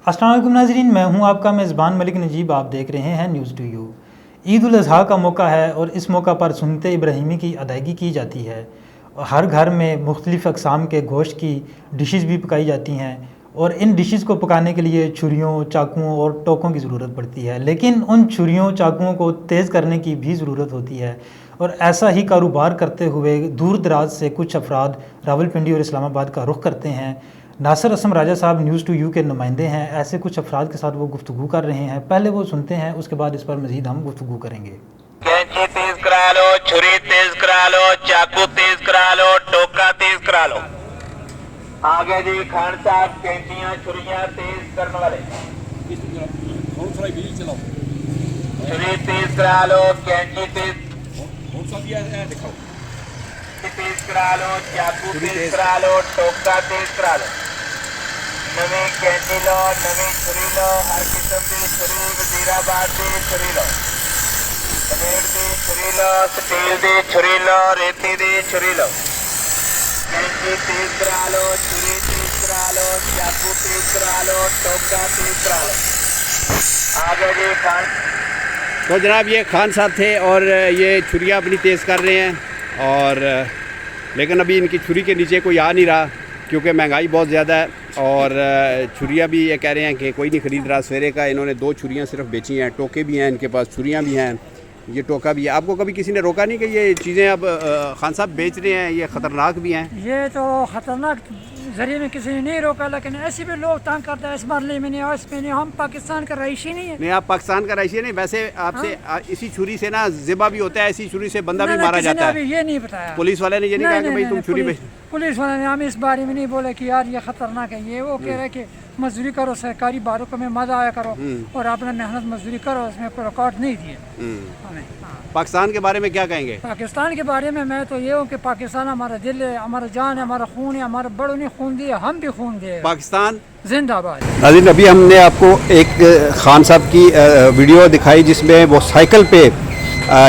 अस्सलाम वालेकुम नाज़रीन, मैं हूं आपका मेज़बान मलिक नजीब। आप देख रहे हैं news to you. Eid ul Azha का मौका है और इस मौका पर सुन्नत इब्राहिमी की अदायगी की जाती है। हर घर में मुख्तलिफ़ अक़साम के गोश्त की डिशेज़ भी पकाई जाती हैं और इन डिशेज़ को पकाने के लिए छुरियों, चाकुओं और टोकों की ज़रूरत पड़ती है। लेकिन उन छुरियों, चाकुओं को तेज़ करने की भी ज़रूरत होती है और ऐसा ही कारोबार करते हुए दूर दराज से कुछ अफराद रावलपिंडी और इस्लामाबाद का रुख करते हैं। नासिर असम राजा साहब न्यूज़ टू यू के नुमाइंदे हैं। ऐसे कुछ अफराद के साथ वो गुफ्तगू कर रहे हैं। पहले वो सुनते हैं, उसके बाद इस पर मज़ीद हम गुफ्तगू करेंगे। कैंची तेज करा लो, छुरी तेज करा लो, चाकू तेज करा लो, टोका तेज करा लो। आगे जी खान साहब, कैंचियां छुरियां तेज करने वाले। छुरी तेज करा लो, कैंची तेज करा लो, चाकू तेज करा लो, टोका तेज करा लो। नवी कैंची लो, नवी छुरी लो, हर किस्म की छुरी, वजीराबाद की छुरी लो, कनेर दी छुरी लो, स्टील दी छुरी लो, रेती दी छुरी लो। कैंची तेज करा लो, छुरी तेज करा लो, चाकू तेज करा लो, टोका तेज करा लो। आगे जी खान। तो जनाब ये खान साहब थे और ये छुरियाँ अपनी तेज़ कर रहे हैं और लेकिन अभी इनकी छुरी के नीचे कोई आ नहीं रहा क्योंकि महंगाई बहुत ज़्यादा है और छुरियाँ भी ये कह रहे हैं कि कोई नहीं ख़रीद रहा। सवेरे का इन्होंने 2 छुरियाँ सिर्फ बेची हैं। टोके भी हैं इनके पास, छुरियाँ भी हैं, ये टोका भी है। आपको कभी किसी ने रोका नहीं कि ये चीज़ें अब खान साहब बेच रहे हैं, ये ख़तरनाक भी हैं? ये तो ख़तरनाक ज़रिए में किसी ने नहीं रोका, लेकिन ऐसे भी लोग तंग करते हैं। इस मामले में नहीं और इसमें नहीं, हम पाकिस्तान का रईसी नहीं है। नहीं, आप पाकिस्तान का रईसी नहीं। वैसे आपसे इसी छुरी से ना ज़िबा भी होता है, इसी छुरी से बंदा भी मारा जाता है। अभी ये नहीं बताया, पुलिस वाले ने ये नहीं कहा कि भाई तुम छुरी बेच। पुलिस वाले ने हमें इस बारे में नहीं बोले कि यार ये ख़तरनाक है। ये वो कह रहे कि मजदूरी करो, सरकारी बारों में मजा आया करो और अपना मेहनत मजदूरी करो। इसमें कोई रिकॉर्ड नहीं दिए हमें। पाकिस्तान के बारे में क्या कहेंगे? पाकिस्तान के बारे में मैं तो ये हूँ कि पाकिस्तान हमारा दिल है, हमारा जान है, हमारा खून है। हमारे बड़ों ने खून दिया, हम भी खून दिए। पाकिस्तान जिंदाबाद। नाज़रीन, अभी हमने आपको एक खान साहब की वीडियो दिखाई जिसमें वो साइकिल पे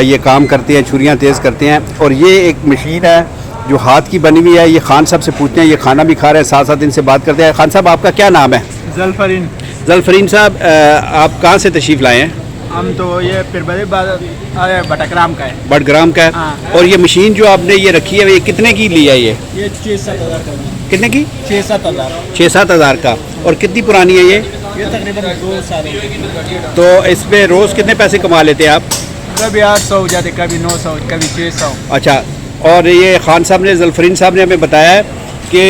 ये काम करते हैं, छुरियाँ तेज़ करते हैं और ये एक मशीन है जो हाथ की बनी हुई है। ये खान साहब से पूछते हैं, ये खाना भी खा रहे हैं, साथ साथ इनसे बात करते हैं। खान साहब, आपका क्या नाम है? जलफरीन। जलफरीन साहब, आप कहाँ से तशरीफ़ लाए हैं? हम तो ये बटग्राम का है। बटग्राम का है। हाँ। और ये मशीन जो आपने ये रखी है, ये कितने की ली है? ये 6-7 हज़ार का। कितने की? 6-7 हज़ार। 6-7 हज़ार का। और कितनी पुरानी है ये? ये तकरीबन 2 साल। तो इसमें रोज़ कितने पैसे कमा लेते हैं आप? कभी 800 हो जाते, कभी 900, कभी 600। अच्छा, और ये खान साहब ने, जलफरीन साहब ने हमें बताया है कि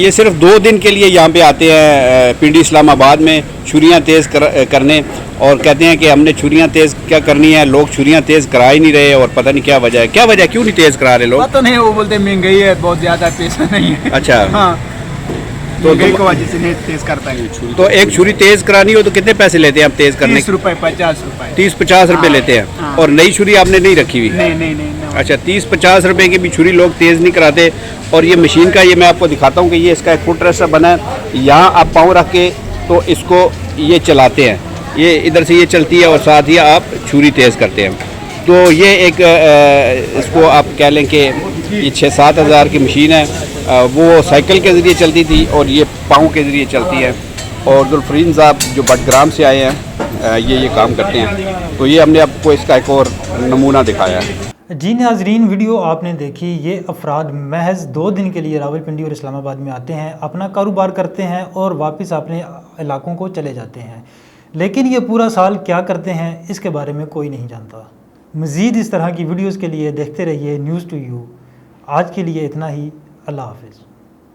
ये सिर्फ 2 दिन के लिए यहाँ पे आते हैं पिंडी इस्लामाबाद में छुरियाँ तेज़ करने और कहते हैं कि हमने छुरियाँ तेज़ क्या करनी है। लोग छुरियाँ तेज़ करा ही नहीं रहे और पता नहीं क्या वजह है। क्या वजह, क्यों नहीं तेज़ करा रहे लोग? पता नहीं, वो बोलते महंगाई है, बहुत ज़्यादा पैसा नहीं है। अच्छा, हाँ, तो महंगाई की वजह से नहीं तेज़ करता है। तो एक छुरी तेज़ करानी हो तो कितने पैसे लेते हैं आप तेज़ करने? 30 रुपये, 50 रुपये। 30-50 रुपये लेते हैं। हाँ। और नई छुरी आपने नहीं रखी हुई? नहीं। अच्छा, 30-50 रुपए की भी छुरी लोग तेज़ नहीं कराते। और ये मशीन का, ये मैं आपको दिखाता हूँ कि ये इसका एक फुट रेस्ट बना है। यहाँ आप पाँव रख के तो इसको ये चलाते हैं, ये इधर से ये चलती है और साथ ही आप छुरी तेज़ करते हैं। तो ये एक इसको आप कह लें कि ये 6-7 हज़ार की मशीन है। वो साइकिल के ज़रिए चलती थी और ये पाँव के ज़रिए चलती है। और जुल्फरीन साहब जो बटग्राम से आए हैं, ये काम करते हैं। तो ये हमने आपको इसका एक और नमूना दिखाया है। जी नाजरीन, वीडियो आपने देखी। ये अफराद महज 2 दिन के लिए रावलपिंडी और इस्लामाबाद में आते हैं, अपना कारोबार करते हैं और वापस अपने इलाकों को चले जाते हैं। लेकिन ये पूरा साल क्या करते हैं इसके बारे में कोई नहीं जानता। मज़ीद इस तरह की वीडियोज़ के लिए देखते रहिए न्यूज़ टू यू। आज के लिए इतना ही। अल्लाह हाफ़िज़।